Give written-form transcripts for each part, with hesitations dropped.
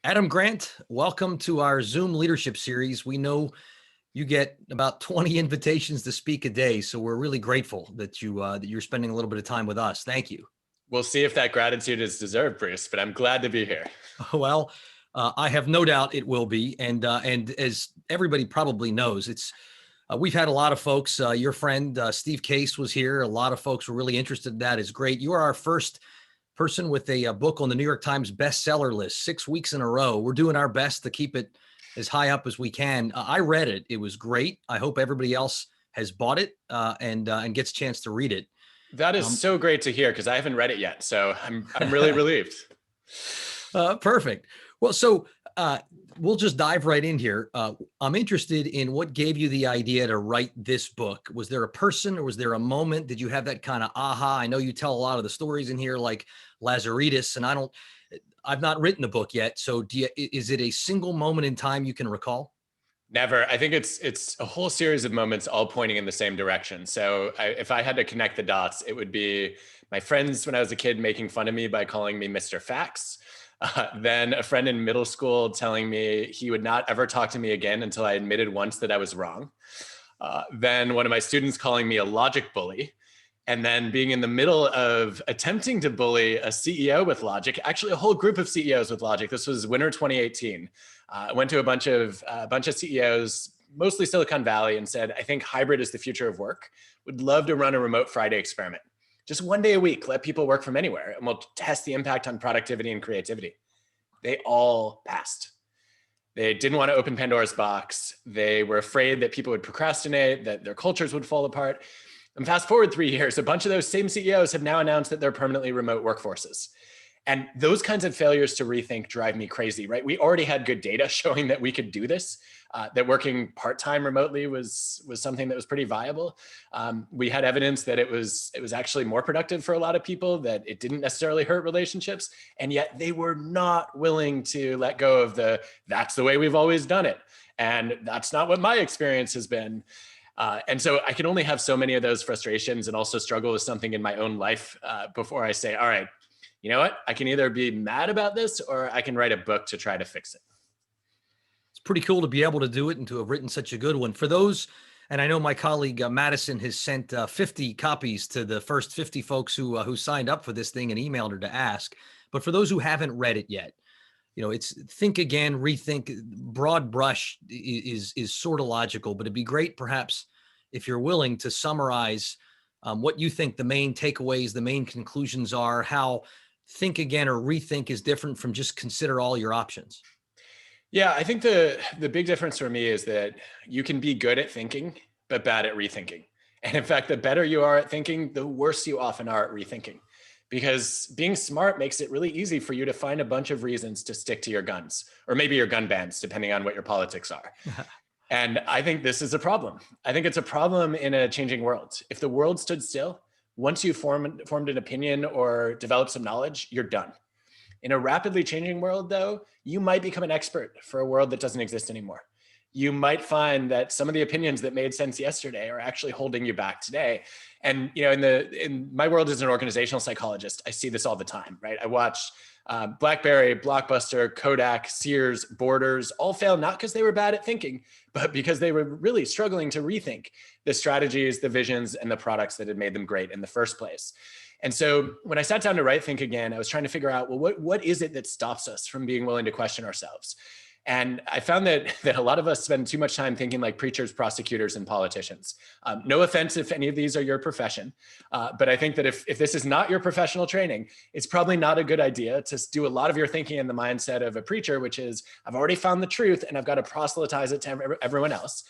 Adam Grant, welcome to our Zoom leadership series. We know you get about 20 invitations to speak a day, so we're really grateful that you're spending a little bit of time with us. Thank you. We'll see if that gratitude is deserved, Bruce, but I'm glad to be here. Well, I have no doubt it will be, and as everybody probably knows, it's we've had a lot of folks. Your friend Steve Case was here. A lot of folks were really interested in that. Is great. You are our first person with a book on the New York Times bestseller list 6 weeks in a row. We're doing our best to keep it as high up as we can. I read it. It was great. I hope everybody else has bought it and gets a chance to read it. That is so great to hear because I haven't read it yet. So I'm really relieved. Perfect. Well, so we'll just dive right in here. I'm interested in what gave you the idea to write this book. Was there a person or was there a moment? Did you have that kind of aha? I know you tell a lot of the stories in here like Lazarides, and I've not written the book yet. So is it a single moment in time you can recall? Never. I think it's a whole series of moments all pointing in the same direction. So if I had to connect the dots, it would be my friends when I was a kid making fun of me by calling me Mr. Facts. Then a friend in middle school telling me he would not ever talk to me again until I admitted once that I was wrong. Then one of my students calling me a logic bully. And then being in the middle of attempting to bully a CEO with logic, actually a whole group of CEOs with logic. This was winter 2018. I went to a bunch of CEOs, mostly Silicon Valley, and said, I think hybrid is the future of work. Would love to run a remote Friday experiment. Just one day a week, let people work from anywhere, and we'll test the impact on productivity and creativity. They all passed. They didn't want to open Pandora's box. They were afraid that people would procrastinate, that their cultures would fall apart. And fast forward 3 years, a bunch of those same CEOs have now announced that they're permanently remote workforces. And those kinds of failures to rethink drive me crazy, right? We already had good data showing that we could do this, that working part-time remotely was something that was pretty viable. We had evidence that it was actually more productive for a lot of people, that it didn't necessarily hurt relationships. And yet they were not willing to let go of that's the way we've always done it. And that's not what my experience has been. And so I can only have so many of those frustrations and also struggle with something in my own life before I say, all right, you know what? I can either be mad about this or I can write a book to try to fix it. It's pretty cool to be able to do it and to have written such a good one. For those, and I know my colleague Madison has sent 50 copies to the first 50 folks who signed up for this thing and emailed her to ask. But for those who haven't read it yet, it's think again, rethink. Broad brush is sort of logical, but it'd be great perhaps if you're willing to summarize what you think the main takeaways, the main conclusions are, how think again or rethink is different from just consider all your options. Yeah, I think the big difference for me is that you can be good at thinking, but bad at rethinking. And in fact, the better you are at thinking, the worse you often are at rethinking. Because being smart makes it really easy for you to find a bunch of reasons to stick to your guns, or maybe your gun bans, depending on what your politics are. And I think this is a problem. I think it's a problem in a changing world. If the world stood still, once you formed an opinion or developed some knowledge, you're done. In a rapidly changing world, though, you might become an expert for a world that doesn't exist anymore. You might find that some of the opinions that made sense yesterday are actually holding you back today. And in my world as an organizational psychologist, I see this all the time, right? I watch BlackBerry, Blockbuster, Kodak, Sears, Borders all fail not because they were bad at thinking, but because they were really struggling to rethink the strategies, the visions, and the products that had made them great in the first place. And so when I sat down to write Think Again, I was trying to figure out, well, what is it that stops us from being willing to question ourselves? And I found that a lot of us spend too much time thinking like preachers, prosecutors, and politicians. No offense if any of these are your profession, but I think that if this is not your professional training, it's probably not a good idea to do a lot of your thinking in the mindset of a preacher, which is, I've already found the truth and I've got to proselytize it to everyone else.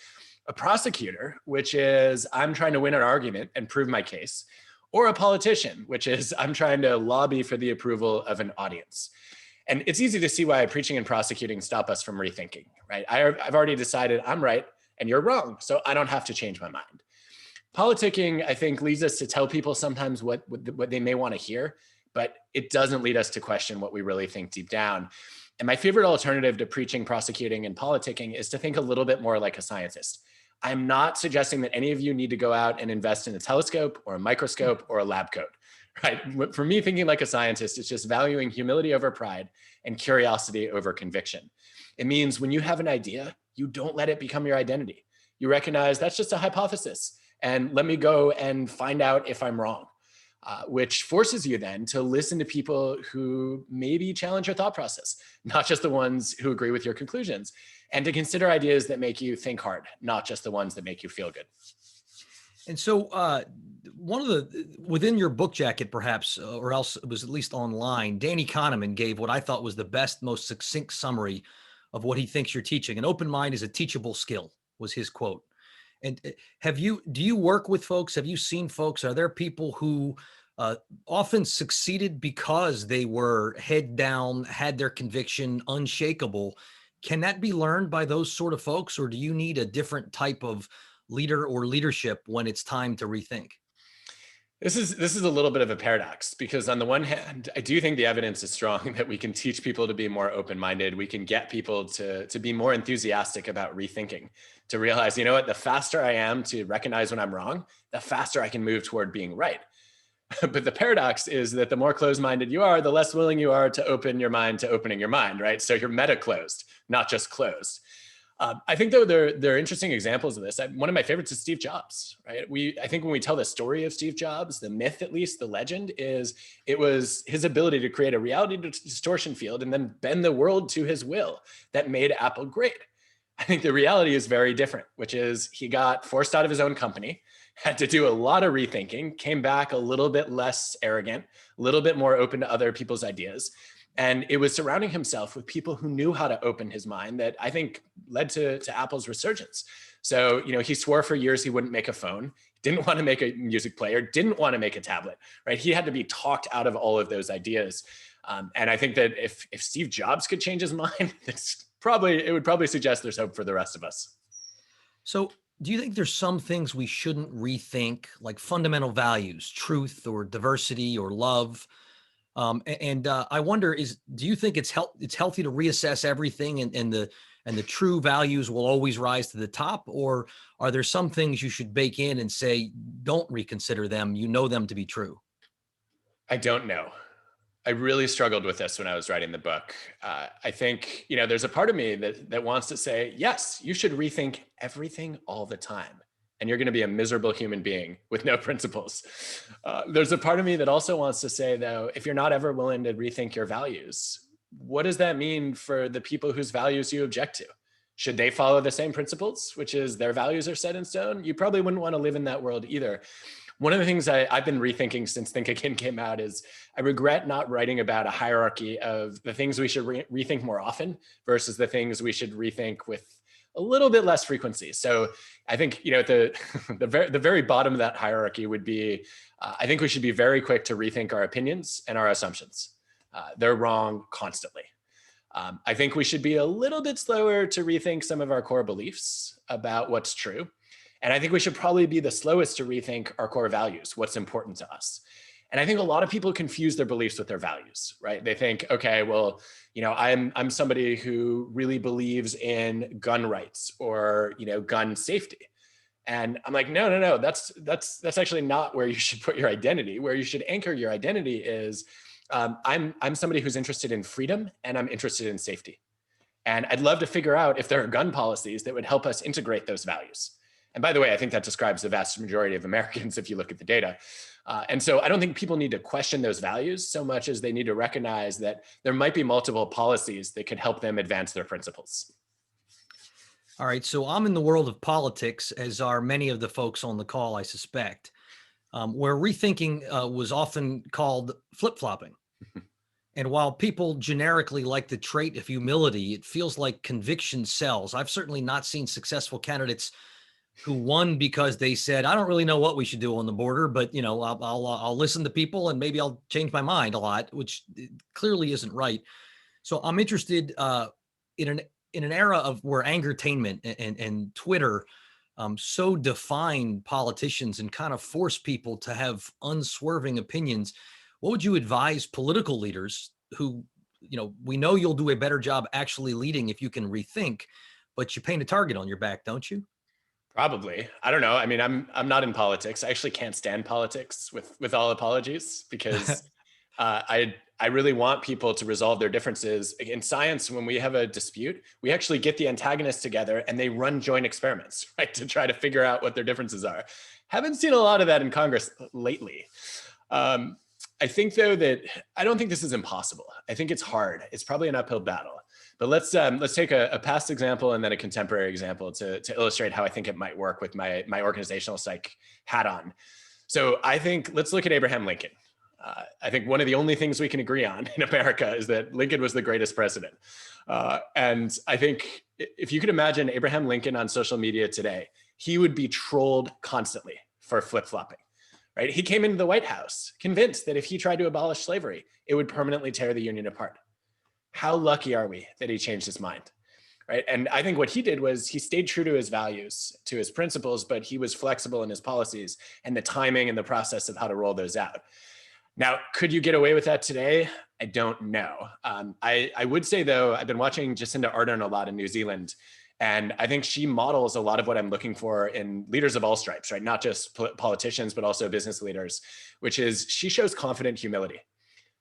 A prosecutor, which is, I'm trying to win an argument and prove my case. Or a politician, which is, I'm trying to lobby for the approval of an audience. And it's easy to see why preaching and prosecuting stop us from rethinking, right? I've already decided I'm right and you're wrong, so I don't have to change my mind. Politicking, I think, leads us to tell people sometimes what they may want to hear, but it doesn't lead us to question what we really think deep down. And my favorite alternative to preaching, prosecuting, and politicking is to think a little bit more like a scientist. I'm not suggesting that any of you need to go out and invest in a telescope or a microscope or a lab coat, right? For me, thinking like a scientist is just valuing humility over pride and curiosity over conviction. It means when you have an idea, you don't let it become your identity. You recognize that's just a hypothesis, and let me go and find out if I'm wrong. Which forces you then to listen to people who maybe challenge your thought process, not just the ones who agree with your conclusions, and to consider ideas that make you think hard, not just the ones that make you feel good. And so, one of the within your book jacket, perhaps, or else it was at least online, Danny Kahneman gave what I thought was the best, most succinct summary of what he thinks you're teaching. An open mind is a teachable skill, was his quote. And do you work with folks? Have you seen folks? Are there people who uh, often succeeded because they were head down, had their conviction unshakable? Can that be learned by those sort of folks, or do you need a different type of leader or leadership when it's time to rethink? This is a little bit of a paradox, because on the one hand, I do think the evidence is strong that we can teach people to be more open-minded. We can get people to be more enthusiastic about rethinking, to realize, you know what, the faster I am to recognize when I'm wrong, the faster I can move toward being right. But the paradox is that the more closed-minded you are, the less willing you are to open your mind to opening your mind, right? So you're meta-closed, not just closed. I think, though, there are interesting examples of this. One of my favorites is Steve Jobs, right? I think when we tell the story of Steve Jobs, the myth, at least, the legend, is it was his ability to create a reality distortion field and then bend the world to his will that made Apple great. I think the reality is very different, which is he got forced out of his own company, had to do a lot of rethinking, came back a little bit less arrogant, a little bit more open to other people's ideas. And it was surrounding himself with people who knew how to open his mind that I think led to Apple's resurgence. So, he swore for years he wouldn't make a phone, didn't want to make a music player, didn't want to make a tablet, right? He had to be talked out of all of those ideas. And I think that if Steve Jobs could change his mind, it would probably suggest there's hope for the rest of us. So, do you think there's some things we shouldn't rethink, like fundamental values, truth or diversity or love? I wonder, do you think it's healthy to reassess everything, and the true values will always rise to the top, or are there some things you should bake in and say, don't reconsider them, you know them to be true? I don't know. I really struggled with this when I was writing the book. I think, there's a part of me that wants to say, yes, you should rethink everything all the time, and you're going to be a miserable human being with no principles. There's a part of me that also wants to say, though, if you're not ever willing to rethink your values, what does that mean for the people whose values you object to? Should they follow the same principles, which is their values are set in stone? You probably wouldn't want to live in that world either. One of the things I've been rethinking since Think Again came out is I regret not writing about a hierarchy of the things we should rethink more often versus the things we should rethink with a little bit less frequency. So I think, at the very bottom of that hierarchy would be, I think we should be very quick to rethink our opinions and our assumptions. They're wrong constantly. I think we should be a little bit slower to rethink some of our core beliefs about what's true. And I think we should probably be the slowest to rethink our core values, what's important to us. And I think a lot of people confuse their beliefs with their values, right? They think, okay, well, I'm somebody who really believes in gun rights or, gun safety. And I'm like, no, that's actually not where you should put your identity. Where you should anchor your identity is, I'm somebody who's interested in freedom and I'm interested in safety. And I'd love to figure out if there are gun policies that would help us integrate those values. And by the way, I think that describes the vast majority of Americans if you look at the data. And so I don't think people need to question those values so much as they need to recognize that there might be multiple policies that could help them advance their principles. All right. So I'm in the world of politics, as are many of the folks on the call, I suspect, where rethinking was often called flip-flopping. And while people generically like the trait of humility, it feels like conviction sells. I've certainly not seen successful candidates who won because they said, I don't really know what we should do on the border, but I'll listen to people and maybe I'll change my mind a lot, which clearly isn't right. So I'm interested in an era of where angertainment and Twitter so define politicians and kind of force people to have unswerving opinions. What would you advise political leaders who, we know you'll do a better job actually leading if you can rethink, but you paint a target on your back, don't you? Probably. I don't know. I mean, I'm not in politics. I actually can't stand politics with all apologies because I really want people to resolve their differences. In science, when we have a dispute, we actually get the antagonists together and they run joint experiments, right, to try to figure out what their differences are. Haven't seen a lot of that in Congress lately. I think though that I don't think this is impossible. I think it's hard. It's probably an uphill battle. But let's take a past example and then a contemporary example to illustrate how I think it might work with my organizational psych hat on. So I think let's look at Abraham Lincoln. I think one of the only things we can agree on in America is that Lincoln was the greatest president. And I think if you could imagine Abraham Lincoln on social media today, he would be trolled constantly for flip-flopping. Right? He came into the White House convinced that if he tried to abolish slavery, it would permanently tear the Union apart. How lucky are we that he changed his mind? Right? And I think what he did was he stayed true to his values, to his principles, but he was flexible in his policies and the timing and the process of how to roll those out. Now, could you get away with that today? I don't know. I would say, though, I've been watching Jacinda Ardern a lot in New Zealand, and I think she models a lot of what I'm looking for in leaders of all stripes, right? Not just politicians, but also business leaders, which is she shows confident humility.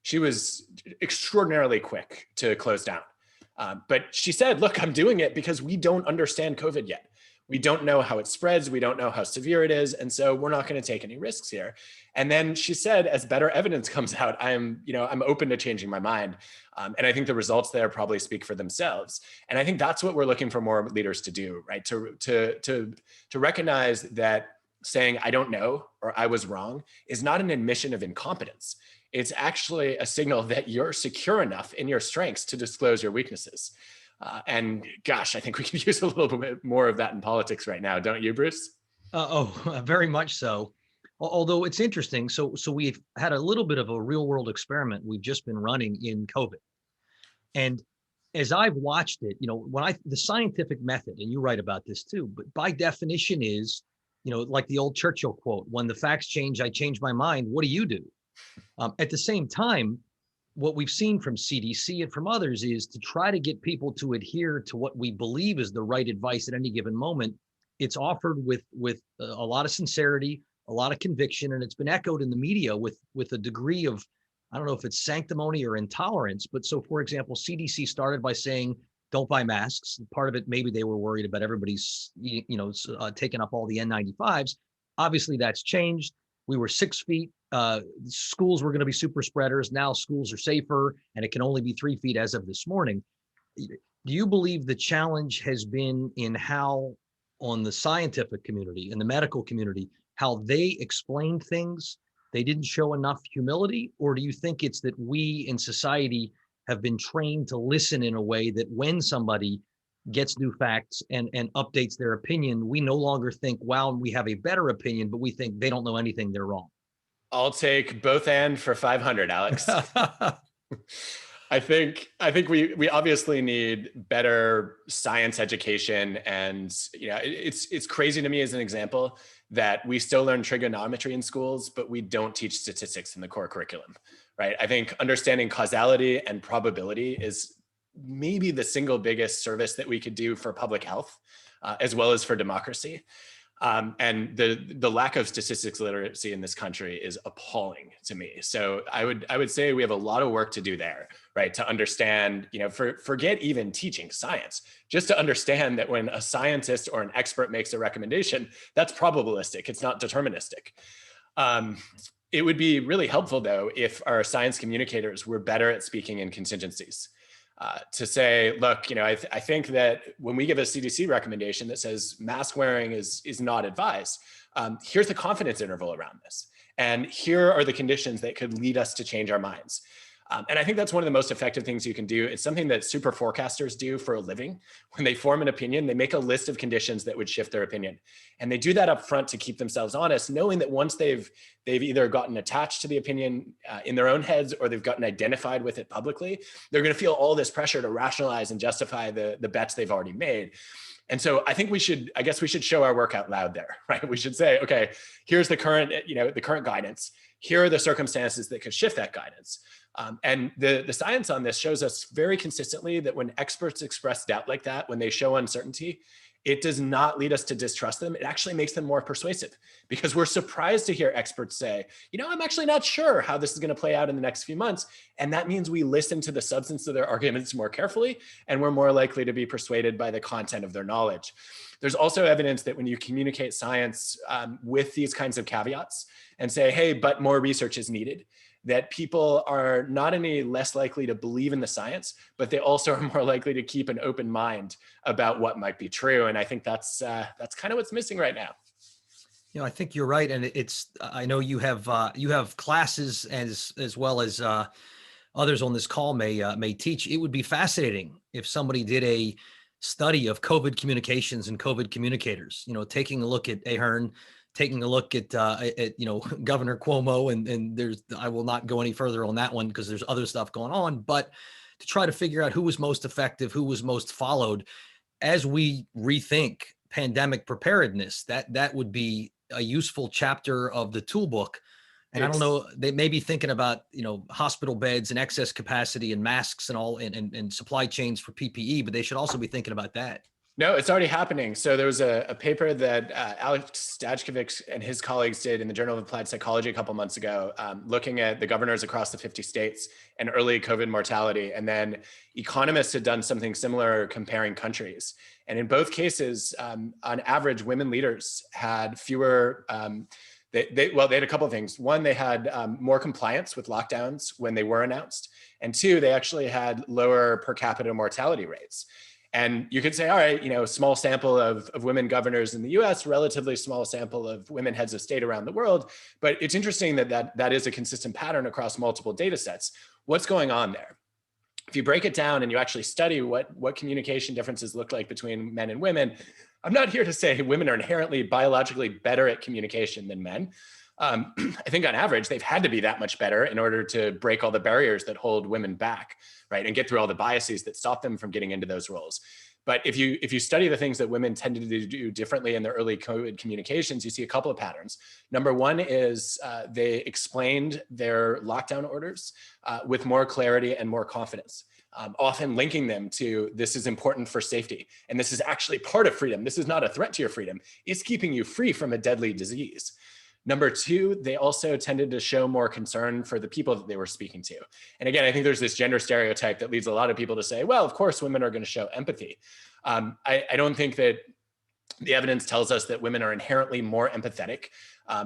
She was extraordinarily quick to close down. But she said, look, I'm doing it because we don't understand COVID yet. We don't know how it spreads. We don't know how severe it is. And so we're not going to take any risks here. And then she said, as better evidence comes out, I'm open to changing my mind. And I think the results there probably speak for themselves. And I think that's what we're looking for more leaders to do, right? To recognize that saying, I don't know, or I was wrong is not an admission of incompetence. It's actually a signal that you're secure enough in your strengths to disclose your weaknesses. And gosh, I think we could use a little bit more of that in politics right now, don't you, Bruce? Very much so. Although it's interesting. So we've had a little bit of a real world experiment we've just been running in COVID. And as I've watched it, the scientific method, and you write about this too, but by definition is, like the old Churchill quote, when the facts change, I change my mind. What do you do? At the same time, what we've seen from CDC and from others is to try to get people to adhere to what we believe is the right advice at any given moment. It's offered with a lot of sincerity, a lot of conviction, and it's been echoed in the media with a degree of, I don't know if it's sanctimony or intolerance. But so, for example, CDC started by saying, don't buy masks. Part of it, maybe they were worried about everybody's, taking up all the N95s. Obviously, that's changed. We were 6 feet. Schools were going to be super spreaders. Now schools are safer, and it can only be 3 feet as of this morning. Do you believe the challenge has been in how, on the scientific community and the medical community, how they explained things? They didn't show enough humility? Or do you think it's that we in society have been trained to listen in a way that when somebody gets new facts and updates their opinion, we no longer think, wow, we have a better opinion, but we think they don't know anything, they're wrong? I'll take both and for 500, Alex. I think we obviously need better science education, and it's crazy to me as an example that we still learn trigonometry in schools, but we don't teach statistics in the core curriculum, right? I think understanding causality and probability is maybe the single biggest service that we could do for public health, as well as for democracy. And the lack of statistics literacy in this country is appalling to me. So I would say we have a lot of work to do there, right? To understand, forget even teaching science, just to understand that when a scientist or an expert makes a recommendation, that's probabilistic. It's not deterministic. It would be really helpful, though, if our science communicators were better at speaking in contingencies. To say, look, I think that when we give a CDC recommendation that says mask wearing is not advised, here's the confidence interval around this. And here are the conditions that could lead us to change our minds. And I think that's one of the most effective things you can do. It's something that super forecasters do for a living. When they form an opinion, they make a list of conditions that would shift their opinion. And they do that up front to keep themselves honest, knowing that once they've either gotten attached to the opinion in their own heads, or they've gotten identified with it publicly, they're going to feel all this pressure to rationalize and justify the bets they've already made. And so I think we should show our work out loud there, right? We should say, okay, here's the current guidance. Here are the circumstances that could shift that guidance. And the science on this shows us very consistently that when experts express doubt like that, when they show uncertainty, it does not lead us to distrust them. It actually makes them more persuasive, because we're surprised to hear experts say, I'm actually not sure how this is going to play out in the next few months. And that means we listen to the substance of their arguments more carefully, and we're more likely to be persuaded by the content of their knowledge. There's also evidence that when you communicate science with these kinds of caveats and say, hey, but more research is needed, that people are not any less likely to believe in the science, but they also are more likely to keep an open mind about what might be true. And I think that's kind of what's missing right now. I think you're right, and I know you have classes as well as others on this call may teach. It would be fascinating if somebody did a study of COVID communications and COVID communicators. Taking a look at Ahern, taking a look at Governor Cuomo, and I will not go any further on that one because there's other stuff going on, but to try to figure out who was most effective, who was most followed as we rethink pandemic preparedness. That would be a useful chapter of the toolbook. And I don't know, they may be thinking about, hospital beds and excess capacity and masks and all and supply chains for PPE, but they should also be thinking about that. No, it's already happening. So there was a paper that Alex Stajkovic and his colleagues did in the Journal of Applied Psychology a couple months ago, looking at the governors across the 50 states and early COVID mortality. And then economists had done something similar comparing countries. And in both cases, on average, women leaders had fewer, they had a couple of things. One, they had more compliance with lockdowns when they were announced. And two, they actually had lower per capita mortality rates. And you could say, all right, small sample of women governors in the US, relatively small sample of women heads of state around the world. But it's interesting that is a consistent pattern across multiple data sets. What's going on there? If you break it down and you actually study what communication differences look like between men and women, I'm not here to say women are inherently biologically better at communication than men. I think on average, they've had to be that much better in order to break all the barriers that hold women back, right? And get through all the biases that stop them from getting into those roles. But if you study the things that women tended to do differently in their early COVID communications, you see a couple of patterns. Number one is they explained their lockdown orders with more clarity and more confidence. Often linking them to this is important for safety. And this is actually part of freedom. This is not a threat to your freedom. It's keeping you free from a deadly disease. Number two, they also tended to show more concern for the people that they were speaking to. And again, I think there's this gender stereotype that leads a lot of people to say, well, of course, women are going to show empathy. I don't think that the evidence tells us that women are inherently more empathetic,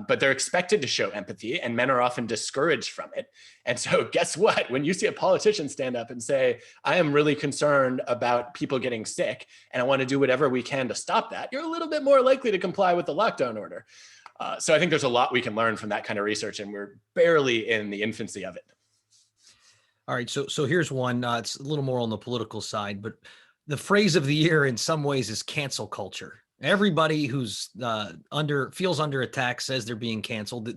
but they're expected to show empathy, and men are often discouraged from it. And so guess what? When you see a politician stand up and say, I am really concerned about people getting sick, and I want to do whatever we can to stop that, you're a little bit more likely to comply with the lockdown order. So I think there's a lot we can learn from that kind of research, and we're barely in the infancy of it. All right, so here's one. It's a little more on the political side, but the phrase of the year in some ways is cancel culture. Everybody who's feels under attack says they're being canceled.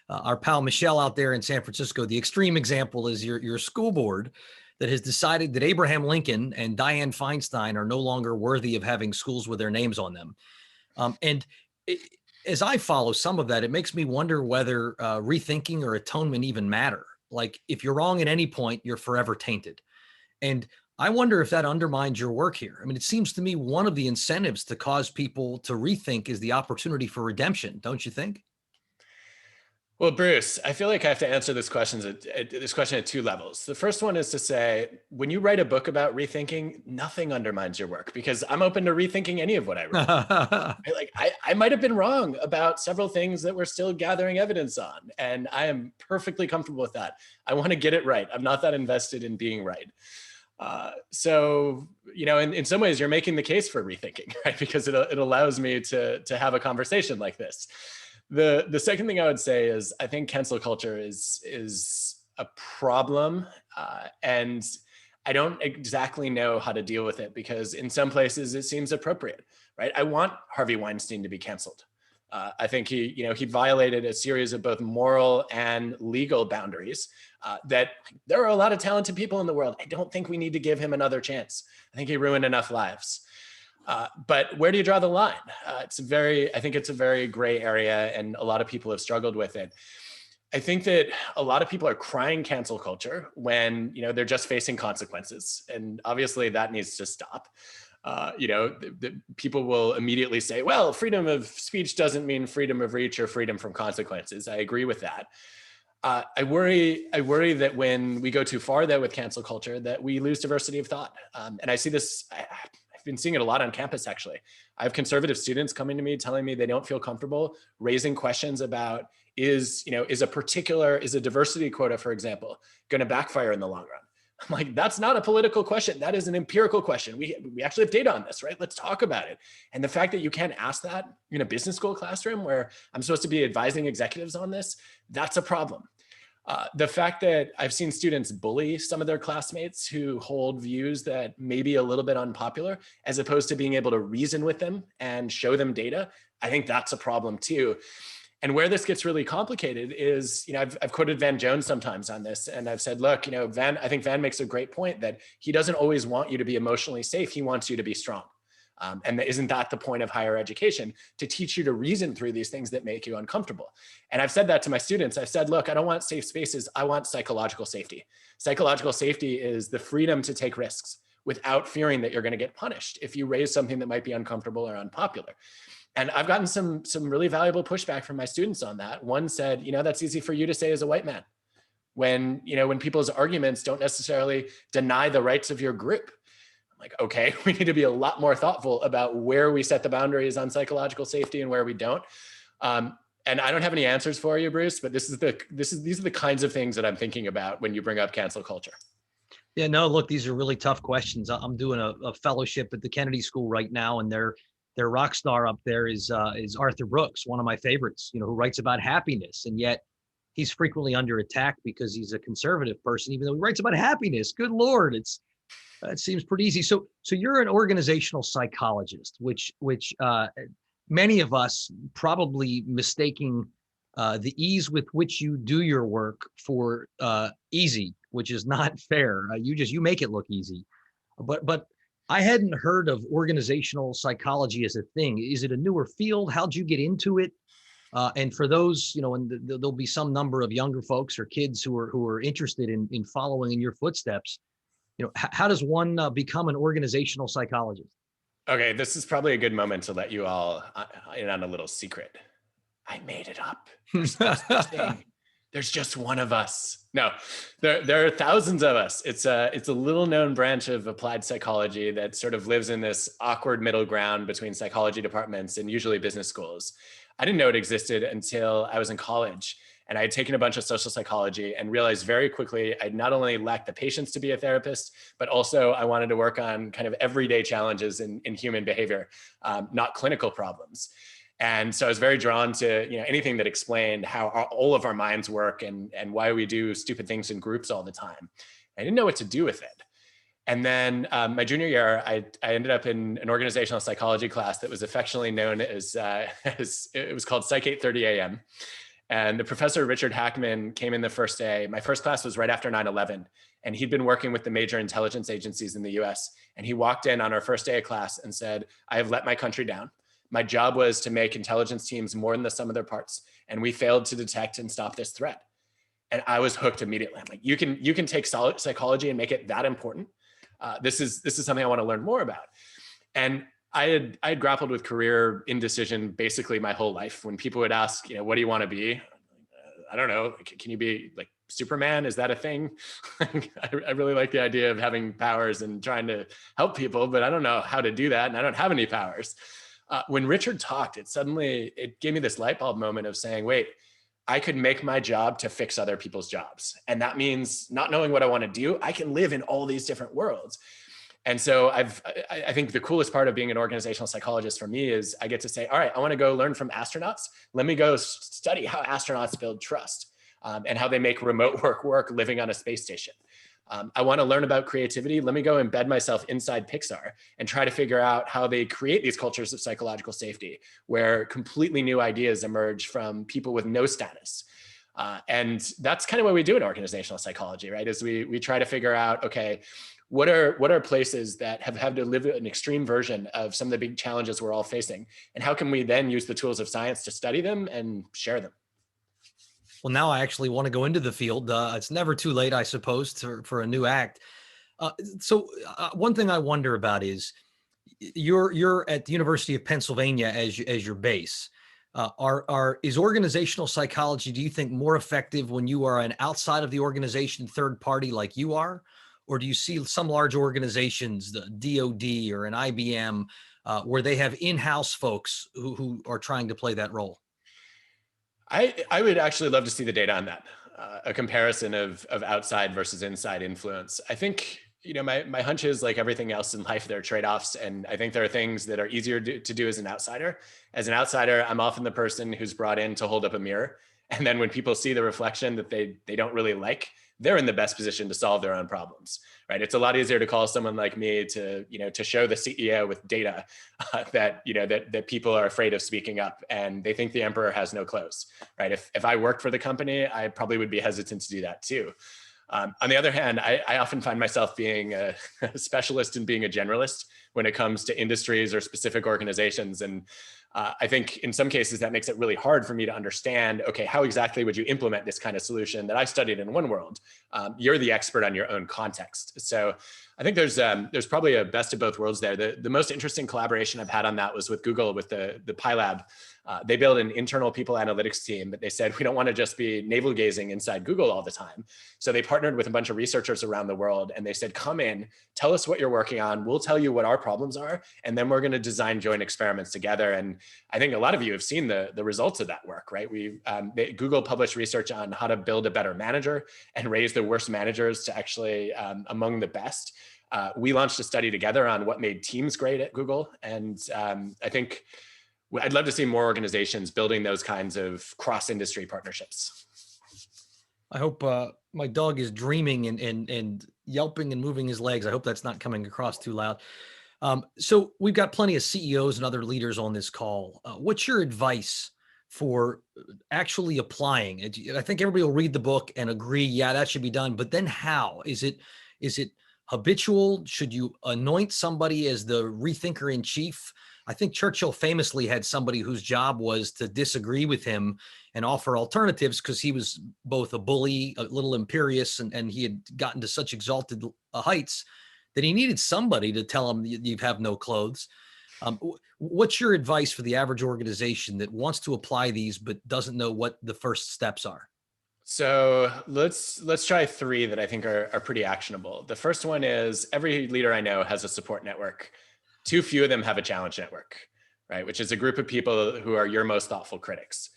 Our pal Michelle out there in San Francisco, the extreme example is your school board that has decided that Abraham Lincoln and Dianne Feinstein are no longer worthy of having schools with their names on them. As I follow some of that, it makes me wonder whether rethinking or atonement even matter. Like if you're wrong at any point, you're forever tainted. And I wonder if that undermines your work here. I mean, it seems to me one of the incentives to cause people to rethink is the opportunity for redemption, don't you think? Well, Bruce, I feel like I have to answer this question at two levels. The first one is to say, when you write a book about rethinking, nothing undermines your work, because I'm open to rethinking any of what I wrote. I might have been wrong about several things that we're still gathering evidence on, and I am perfectly comfortable with that. I want to get it right. I'm not that invested in being right. So, in some ways, you're making the case for rethinking, right? Because it allows me to have a conversation like this. The second thing I would say is I think cancel culture is a problem, and I don't exactly know how to deal with it, because in some places it seems appropriate, right? I want Harvey Weinstein to be canceled. I think he violated a series of both moral and legal boundaries that there are a lot of talented people in the world. I don't think we need to give him another chance. I think he ruined enough lives. But where do you draw the line? I think it's a very gray area, and a lot of people have struggled with it. I think that a lot of people are crying cancel culture when, they're just facing consequences. And obviously that needs to stop. The people will immediately say, well, freedom of speech doesn't mean freedom of reach or freedom from consequences. I agree with that. I worry that when we go too far though with cancel culture, that we lose diversity of thought. And I see this, I've been seeing it a lot on campus, actually. I have conservative students coming to me telling me they don't feel comfortable raising questions about is a diversity quota, for example, going to backfire in the long run? I'm like, that's not a political question. That is an empirical question. We actually have data on this, right? Let's talk about it. And the fact that you can't ask that in a business school classroom where I'm supposed to be advising executives on this, that's a problem. The fact that I've seen students bully some of their classmates who hold views that may be a little bit unpopular, as opposed to being able to reason with them and show them data, I think that's a problem too. And where this gets really complicated is, I've quoted Van Jones sometimes on this, and I've said, look, I think Van makes a great point that he doesn't always want you to be emotionally safe. He wants you to be strong. And isn't that the point of higher education? To teach you to reason through these things that make you uncomfortable. And I've said that to my students. I've said, look, I don't want safe spaces. I want psychological safety. Psychological safety is the freedom to take risks without fearing that you're going to get punished if you raise something that might be uncomfortable or unpopular. And I've gotten some really valuable pushback from my students on that. One said, that's easy for you to say as a white man, when people's arguments don't necessarily deny the rights of your group. I'm like, okay, we need to be a lot more thoughtful about where we set the boundaries on psychological safety and where we don't. And I don't have any answers for you, Bruce, but these are the kinds of things that I'm thinking about when you bring up cancel culture. Yeah, no, look, these are really tough questions. I'm doing a fellowship at the Kennedy School right now, and their rock star up there is Arthur Brooks, one of my favorites, who writes about happiness, and yet he's frequently under attack because he's a conservative person, even though he writes about happiness. Good Lord, it seems pretty easy. So you're an organizational psychologist, which many of us probably mistaking the ease with which you do your work for easy, which is not fair. You make it look easy, but I hadn't heard of organizational psychology as a thing. Is it a newer field? How'd you get into it? And for those, and there'll be some number of younger folks or kids who are interested in following in your footsteps. How does one become an organizational psychologist? Okay, this is probably a good moment to let you all in on a little secret. I made it up. There's no such thing. There's just one of us. No, there are thousands of us. It's a little known branch of applied psychology that sort of lives in this awkward middle ground between psychology departments and usually business schools. I didn't know it existed until I was in college, and I had taken a bunch of social psychology and realized very quickly I not only lacked the patience to be a therapist, but also I wanted to work on kind of everyday challenges in human behavior, not clinical problems. And so I was very drawn to anything that explained how all of our minds work and why we do stupid things in groups all the time. I didn't know what to do with it. And then my junior year, I ended up in an organizational psychology class that was affectionately known as it was called Psych 8:30 a.m. And the professor, Richard Hackman, came in the first day. My first class was right after 9/11. And he'd been working with the major intelligence agencies in the US. And he walked in on our first day of class and said, I have let my country down. My job was to make intelligence teams more than the sum of their parts. And we failed to detect and stop this threat. And I was hooked immediately. I'm like, you can take solid psychology and make it that important. This is something I want to learn more about. And I had grappled with career indecision basically my whole life. When people would ask, what do you want to be? I don't know. Can you be like Superman? Is that a thing? I really like the idea of having powers and trying to help people, but I don't know how to do that. And I don't have any powers. When Richard talked, it gave me this light bulb moment of saying, wait, I could make my job to fix other people's jobs. And that means not knowing what I want to do, I can live in all these different worlds. And so I think the coolest part of being an organizational psychologist for me is I get to say, all right, I want to go learn from astronauts. Let me go study how astronauts build trust and how they make remote work living on a space station. I want to learn about creativity. Let me go embed myself inside Pixar and try to figure out how they create these cultures of psychological safety where completely new ideas emerge from people with no status. And that's kind of what we do in organizational psychology, right? Is we try to figure out, okay, what are places that have had to live an extreme version of some of the big challenges we're all facing? And how can we then use the tools of science to study them and share them? Well, now I actually want to go into the field. It's never too late, I suppose, for a new act. One thing I wonder about is you're at the University of Pennsylvania as your base. Is organizational psychology, do you think, more effective when you are an outside of the organization third party like you are, or do you see some large organizations, the DoD or an IBM, where they have in-house folks who are trying to play that role? I would actually love to see the data on that, a comparison of outside versus inside influence. I think, my hunch is, like everything else in life, there are trade-offs. And I think there are things that are easier to do as an outsider. As an outsider, I'm often the person who's brought in to hold up a mirror. And then when people see the reflection that they don't really like, they're in the best position to solve their own problems, right? It's a lot easier to call someone like me to show the CEO with data that people are afraid of speaking up and they think the emperor has no clothes, right? If I worked for the company, I probably would be hesitant to do that too. On the other hand, I often find myself being a specialist in being a generalist when it comes to industries or specific organizations. And I think in some cases that makes it really hard for me to understand, okay, how exactly would you implement this kind of solution that I studied in one world? You're the expert on your own context. So I think there's probably a best of both worlds there. The most interesting collaboration I've had on that was with Google, with the PyLab. They built an internal people analytics team, but they said, we don't want to just be navel gazing inside Google all the time. So they partnered with a bunch of researchers around the world and they said, come in, tell us what you're working on. We'll tell you what our problems are. And then we're going to design joint experiments together. And I think a lot of you have seen the results of that work, right? Google published research on how to build a better manager and raise the worst managers to actually among the best. We launched a study together on what made teams great at Google. And I think I'd love to see more organizations building those kinds of cross-industry partnerships. I hope my dog is dreaming and yelping and moving his legs. I hope that's not coming across too loud. So we've got plenty of CEOs and other leaders on this call. What's your advice for actually applying it? I think everybody will read the book and agree, yeah, that should be done. But then how? Is it habitual? Should you anoint somebody as the rethinker in chief? I think Churchill famously had somebody whose job was to disagree with him and offer alternatives because he was both a bully, a little imperious, and he had gotten to such exalted heights that he needed somebody to tell him you have no clothes. What's your advice for the average organization that wants to apply these but doesn't know what the first steps are? So let's try three that I think are pretty actionable. The first one is every leader I know has a support network. Too few of them have a challenge network, right? Which is a group of people who are your most thoughtful critics.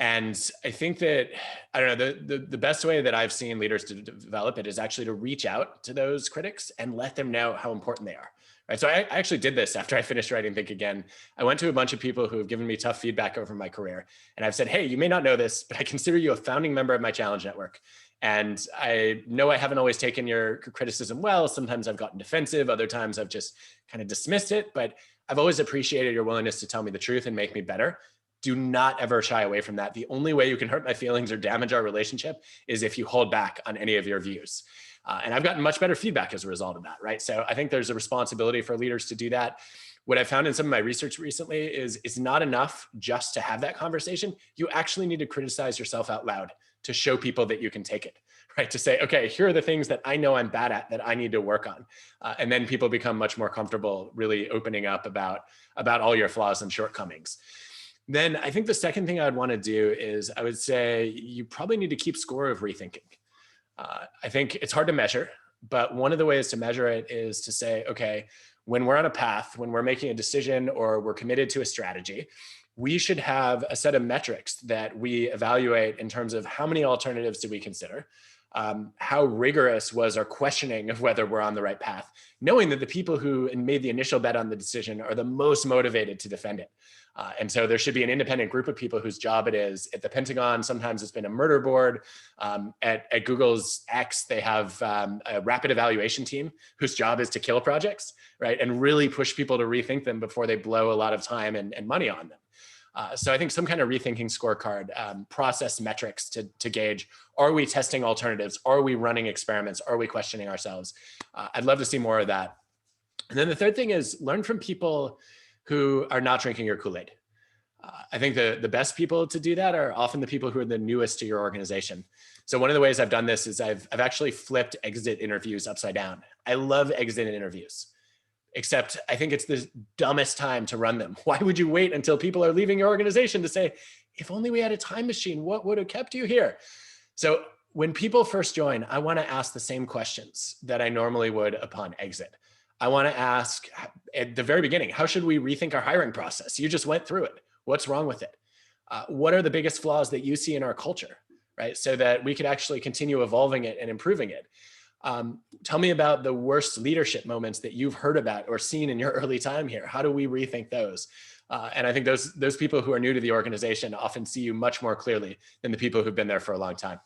And I think that, I don't know, the best way that I've seen leaders to develop it is actually to reach out to those critics and let them know how important they are. Right. So I actually did this after I finished writing Think Again. I went to a bunch of people who have given me tough feedback over my career. And I've said, hey, you may not know this, but I consider you a founding member of my challenge network. And I know I haven't always taken your criticism well. Sometimes I've gotten defensive. Other times I've just kind of dismissed it. But I've always appreciated your willingness to tell me the truth and make me better. Do not ever shy away from that. The only way you can hurt my feelings or damage our relationship is if you hold back on any of your views. And I've gotten much better feedback as a result of that, right? So I think there's a responsibility for leaders to do that. What I found in some of my research recently is it's not enough just to have that conversation. You actually need to criticize yourself out loud to show people that you can take it, right? To say, okay, here are the things that I know I'm bad at that I need to work on. And then people become much more comfortable really opening up about all your flaws and shortcomings. Then I think the second thing I would want to do is I would say you probably need to keep score of rethinking. I think it's hard to measure, but one of the ways to measure it is to say, okay, when we're on a path, when we're making a decision or we're committed to a strategy, we should have a set of metrics that we evaluate in terms of how many alternatives did we consider, how rigorous was our questioning of whether we're on the right path, knowing that the people who made the initial bet on the decision are the most motivated to defend it. And so there should be an independent group of people whose job it is. At the Pentagon, sometimes it's been a murder board. At Google's X, they have a rapid evaluation team whose job is to kill projects, right? And really push people to rethink them before they blow a lot of time and money on them. So I think some kind of rethinking scorecard, process metrics to gauge, are we testing alternatives? Are we running experiments? Are we questioning ourselves? I'd love to see more of that. And then the third thing is learn from people who are not drinking your Kool-Aid. I think the best people to do that are often the people who are the newest to your organization. So one of the ways I've done this is I've actually flipped exit interviews upside down. I love exit interviews, except I think it's the dumbest time to run them. Why would you wait until people are leaving your organization to say, if only we had a time machine, what would have kept you here? So when people first join, I want to ask the same questions that I normally would upon exit. I want to ask at the very beginning, how should we rethink our hiring process? You just went through it. What's wrong with it? What are the biggest flaws that you see in our culture, right? So that we could actually continue evolving it and improving it. Tell me about the worst leadership moments that you've heard about or seen in your early time here. How do we rethink those? And I think those people who are new to the organization often see you much more clearly than the people who've been there for a long time.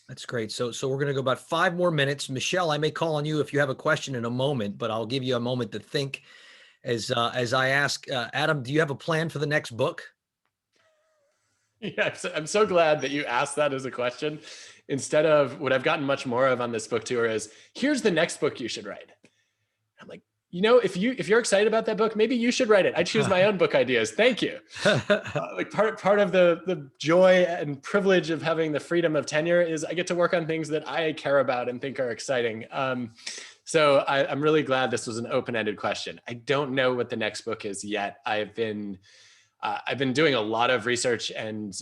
That's great. So we're going to go about 5 more minutes. Michelle, I may call on you if you have a question in a moment, but I'll give you a moment to think as I ask. Adam, do you have a plan for the next book? Yeah, I'm so glad that you asked that as a question. Instead of what I've gotten much more of on this book tour is, here's the next book you should write. I'm like, if you're excited about that book, maybe you should write it. I choose my own book ideas. Thank you. Like part of the joy and privilege of having the freedom of tenure is I get to work on things that I care about and think are exciting. So I'm really glad this was an open-ended question. I don't know what the next book is yet. I've been doing a lot of research and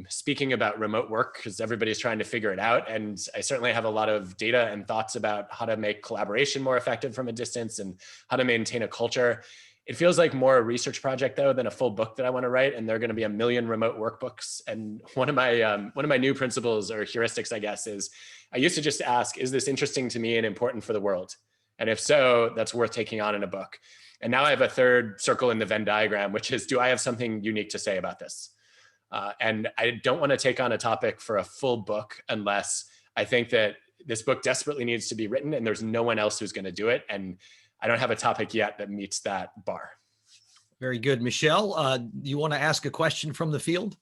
speaking about remote work because everybody's trying to figure it out. And I certainly have a lot of data and thoughts about how to make collaboration more effective from a distance and how to maintain a culture. It feels like more a research project though than a full book that I want to write. And there are going to be 1 million remote workbooks. And one of my new principles or heuristics, I guess, is I used to just ask, is this interesting to me and important for the world? And if so, that's worth taking on in a book. And now I have a third circle in the Venn diagram, which is, do I have something unique to say about this? And I don't want to take on a topic for a full book unless I think that this book desperately needs to be written and there's no one else who's going to do it. And I don't have a topic yet that meets that bar. Very good. Michelle, you want to ask a question from the field?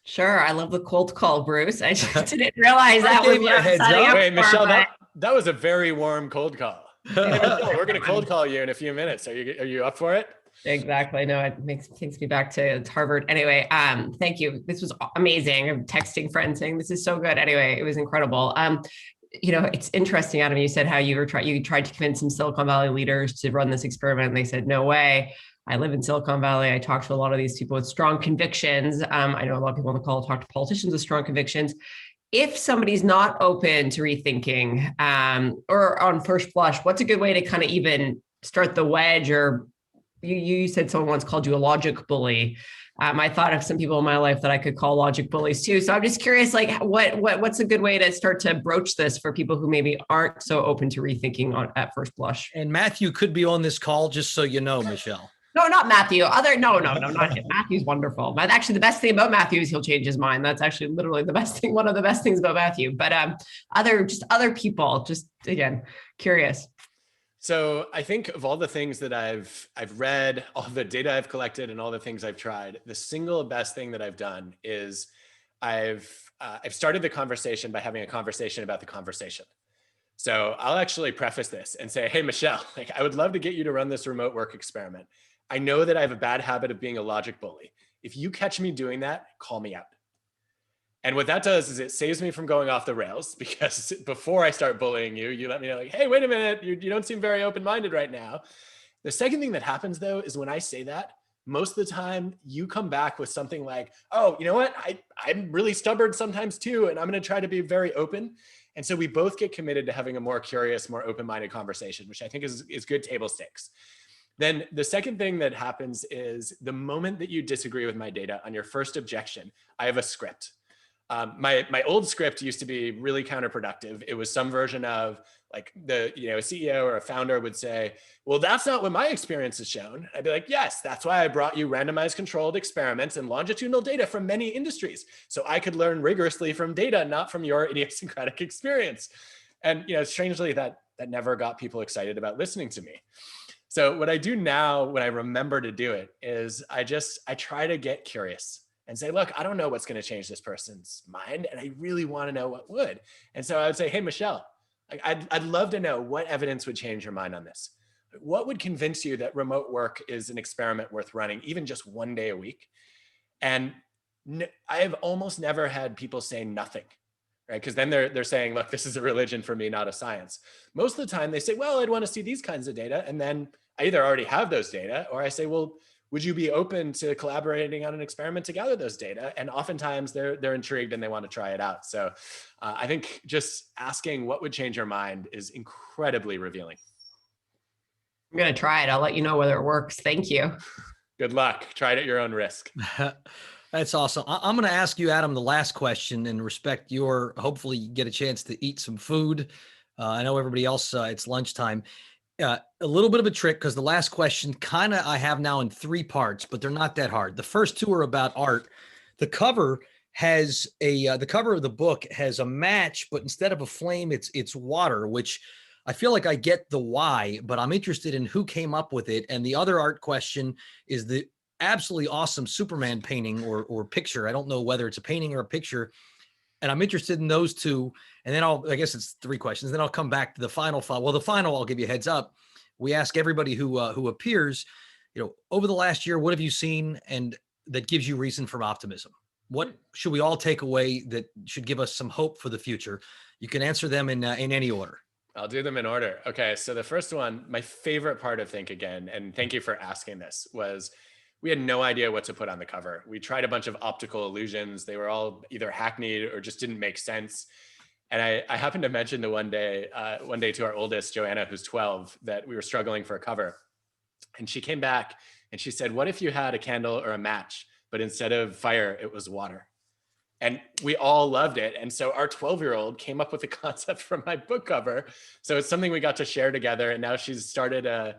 Sure. I love the cold call, Bruce. I just didn't realize I that gave was you what a I'm heads signing up. up Wait, for, Michelle, but- that was a very warm cold call. Hey, Michelle, we're going to cold call you in a few minutes. Are you up for it? Exactly. No, it takes me back to Harvard. Anyway, thank you. This was amazing. I'm texting friends saying this is so good. Anyway, it was incredible. It's interesting, Adam. You said how you tried to convince some Silicon Valley leaders to run this experiment, and they said no way. I live in Silicon Valley. I talk to a lot of these people with strong convictions. I know a lot of people on the call talk to politicians with strong convictions. If somebody's not open to rethinking, or on first blush, what's a good way to kind of even start the wedge? Or you said someone once called you a logic bully. I thought of some people in my life that I could call logic bullies too. So I'm just curious, like what's a good way to start to broach this for people who maybe aren't so open to rethinking at first blush? And Matthew could be on this call, just so you know, Michelle. No, not Matthew. No, not him. Matthew's wonderful. But actually, the best thing about Matthew is he'll change his mind. That's actually literally the best thing. One of the best things about Matthew. But other people, just again, curious. So I think of all the things that I've read, all the data I've collected, and all the things I've tried, the single best thing that I've done is I've started the conversation by having a conversation about the conversation. So I'll actually preface this and say, hey, Michelle, I would love to get you to run this remote work experiment. I know that I have a bad habit of being a logic bully. If you catch me doing that, call me out. And what that does is it saves me from going off the rails, because before I start bullying you, you let me know, like, hey, wait a minute, you don't seem very open-minded right now. The second thing that happens though, is when I say that, most of the time you come back with something like, oh, you know what? I'm really stubborn sometimes too, and I'm going to try to be very open. And so we both get committed to having a more curious, more open-minded conversation, which I think is good table stakes. Then the second thing that happens is the moment that you disagree with my data on your first objection, I have a script. My old script used to be really counterproductive. It was some version of like a CEO or a founder would say, well, that's not what my experience has shown. I'd be like, yes, that's why I brought you randomized controlled experiments and longitudinal data from many industries. So I could learn rigorously from data, not from your idiosyncratic experience. And strangely, that never got people excited about listening to me. So what I do now when I remember to do it is I try to get curious and say, look, I don't know what's going to change this person's mind, and I really want to know what would. And so I would say, hey, Michelle, I'd love to know what evidence would change your mind on this. what would convince you that remote work is an experiment worth running, even just 1 day a week? And I have almost never had people say nothing, right? Because then they're saying, look, this is a religion for me, not a science. Most of the time they say, well, I'd want to see these kinds of data. And then I either already have those data, or I say, well, would you be open to collaborating on an experiment to gather those data? And oftentimes they're intrigued and they want to try it out. So I think just asking what would change your mind is incredibly revealing. I'm going to try it. I'll let you know whether it works. Thank you. Good luck. Try it at your own risk. That's awesome. I'm going to ask you, Adam, the last question and respect your, hopefully you get a chance to eat some food. I know everybody else, it's lunchtime. A little bit of a trick, because the last question kind of I have now in 3 parts, but they're not that hard. The first 2 are about art. The cover has the cover of the book has a match, but instead of a flame, it's water, which I feel like I get the why, but I'm interested in who came up with it. And the other art question is the absolutely awesome Superman painting or picture. I don't know whether it's a painting or a picture. And I'm interested in those 2. And then I guess it's 3 questions. Then I'll come back to the final file. Well, the final, I'll give you a heads up. We ask everybody who appears, over the last year, what have you seen and that gives you reason for optimism? What should we all take away that should give us some hope for the future? You can answer them in any order. I'll do them in order. Okay, so the first one, my favorite part of Think Again, and thank you for asking this, was we had no idea what to put on the cover. We tried a bunch of optical illusions. They were all either hackneyed or just didn't make sense. And I happened to mention one day to our oldest, Joanna, who's 12, that we were struggling for a cover. And she came back and she said, what if you had a candle or a match, but instead of fire, it was water? And we all loved it. And so our 12-year-old came up with the concept for my book cover. So it's something we got to share together. And now she's started a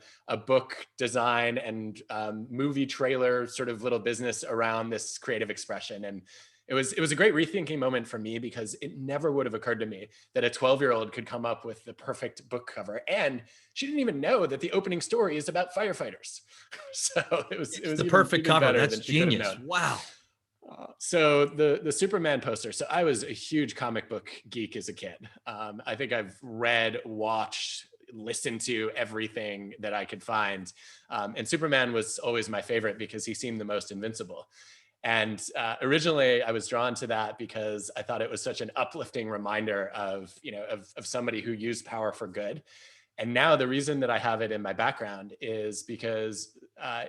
book design and movie trailer sort of little business around this creative expression. And it was a great rethinking moment for me, because it never would have occurred to me that a 12-year-old could come up with the perfect book cover. And she didn't even know that the opening story is about firefighters. So it was the perfect cover. That's genius. Wow. So the Superman poster. So I was a huge comic book geek as a kid. I think I've read, watched, listened to everything that I could find. And Superman was always my favorite because he seemed the most invincible. And originally I was drawn to that because I thought it was such an uplifting reminder of somebody who used power for good. And now the reason that I have it in my background is because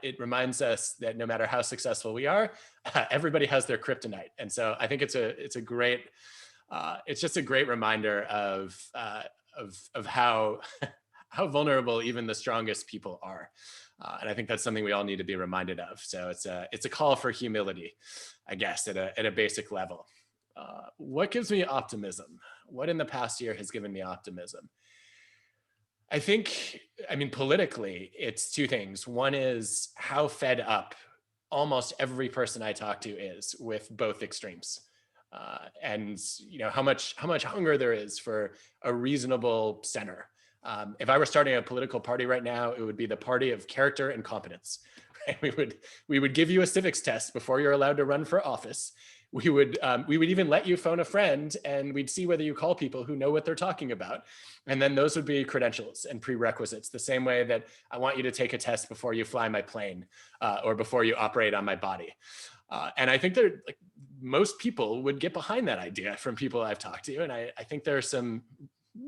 it reminds us that no matter how successful we are, everybody has their kryptonite. And so I think it's a great, it's just a great reminder of how vulnerable even the strongest people are. And I think that's something we all need to be reminded of. So it's a call for humility, I guess, at a basic level. What gives me optimism? What in the past year has given me optimism? I think, politically, it's 2 things. One is how fed up almost every person I talk to is with both extremes. And how much hunger there is for a reasonable center. If I were starting a political party right now, it would be the party of character and competence. Right? We would give you a civics test before you're allowed to run for office. We would even let you phone a friend, and we'd see whether you call people who know what they're talking about. And then those would be credentials and prerequisites, the same way that I want you to take a test before you fly my plane or before you operate on my body. And I think most people would get behind that idea from people I've talked to. And I think there are some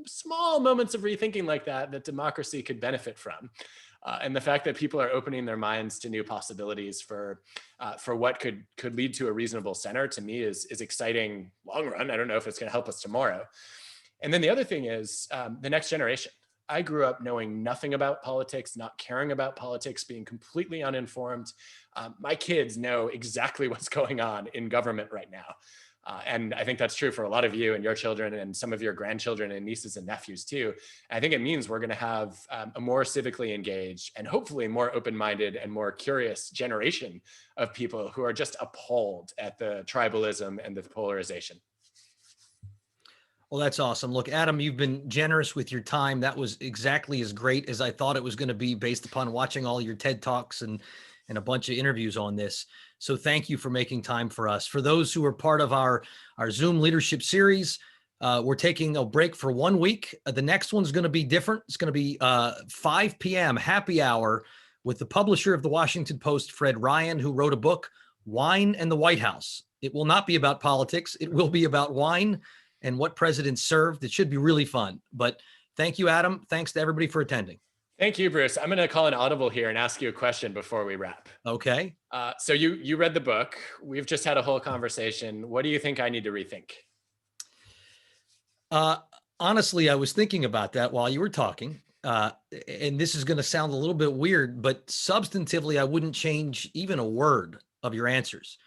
small moments of rethinking like that democracy could benefit from. And the fact that people are opening their minds to new possibilities for what could lead to a reasonable center, to me is exciting long run. I don't know if it's going to help us tomorrow. And then the other thing is the next generation. I grew up knowing nothing about politics, not caring about politics, being completely uninformed. My kids know exactly what's going on in government right now. And I think that's true for a lot of you and your children and some of your grandchildren and nieces and nephews too. And I think it means we're going to have a more civically engaged and hopefully more open-minded and more curious generation of people who are just appalled at the tribalism and the polarization. Well, that's awesome. Look, Adam, you've been generous with your time. That was exactly as great as I thought it was going to be based upon watching all your TED Talks and a bunch of interviews on this. So thank you for making time for us. For those who are part of our Zoom leadership series, We're taking a break for 1 week. The next one's going to be different. It's going to be 5 p.m. happy hour with the publisher of the Washington Post, Fred Ryan, who wrote a book, Wine and the White House. It will not be about politics. It will be about wine and what presidents served. It should be really fun. But thank you, Adam. Thanks to everybody for attending. Thank you, Bruce. I'm going to call an audible here and ask you a question before we wrap. Okay. So you read the book. We've just had a whole conversation. What do you think I need to rethink? Honestly, I was thinking about that while you were talking. And this is going to sound a little bit weird, but substantively, I wouldn't change even a word of your answers.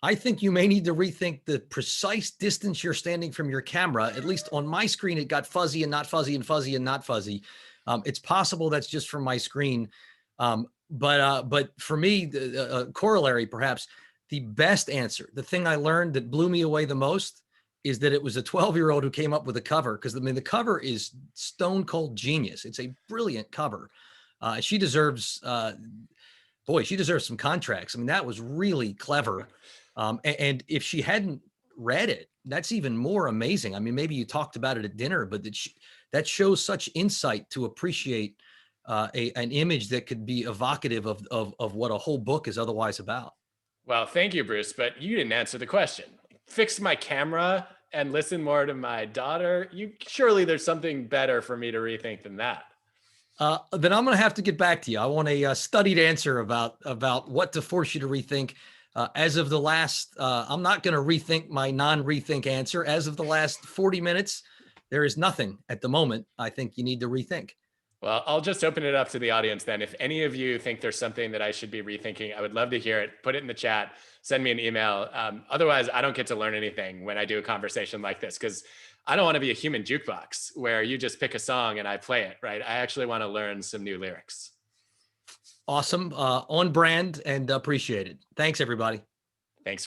I think you may need to rethink the precise distance you're standing from your camera. At least on my screen, it got fuzzy and not fuzzy and fuzzy and not fuzzy. It's possible that's just from my screen. But for me, the corollary, perhaps, the best answer, the thing I learned that blew me away the most is that it was a 12-year-old who came up with the cover. Because I mean, the cover is stone cold genius. It's a brilliant cover. She deserves, she deserves some contracts. I mean, that was really clever. And if she hadn't read it, that's even more amazing. I mean, maybe you talked about it at dinner, but that shows such insight to appreciate an image that could be evocative of what a whole book is otherwise about. Well, thank you, Bruce, but you didn't answer the question. Fix my camera and listen more to my daughter. Surely there's something better for me to rethink than that. Then I'm going to have to get back to you. I want a studied answer about what to force you to rethink. As of the last, I'm not going to rethink my non-rethink answer. As of the last 40 minutes, there is nothing at the moment I think you need to rethink. Well, I'll just open it up to the audience then. If any of you think there's something that I should be rethinking, I would love to hear it. Put it in the chat, send me an email. Otherwise, I don't get to learn anything when I do a conversation like this, because I don't want to be a human jukebox where you just pick a song and I play it, right? I actually want to learn some new lyrics. Awesome. On brand and appreciated. Thanks, everybody. Thanks.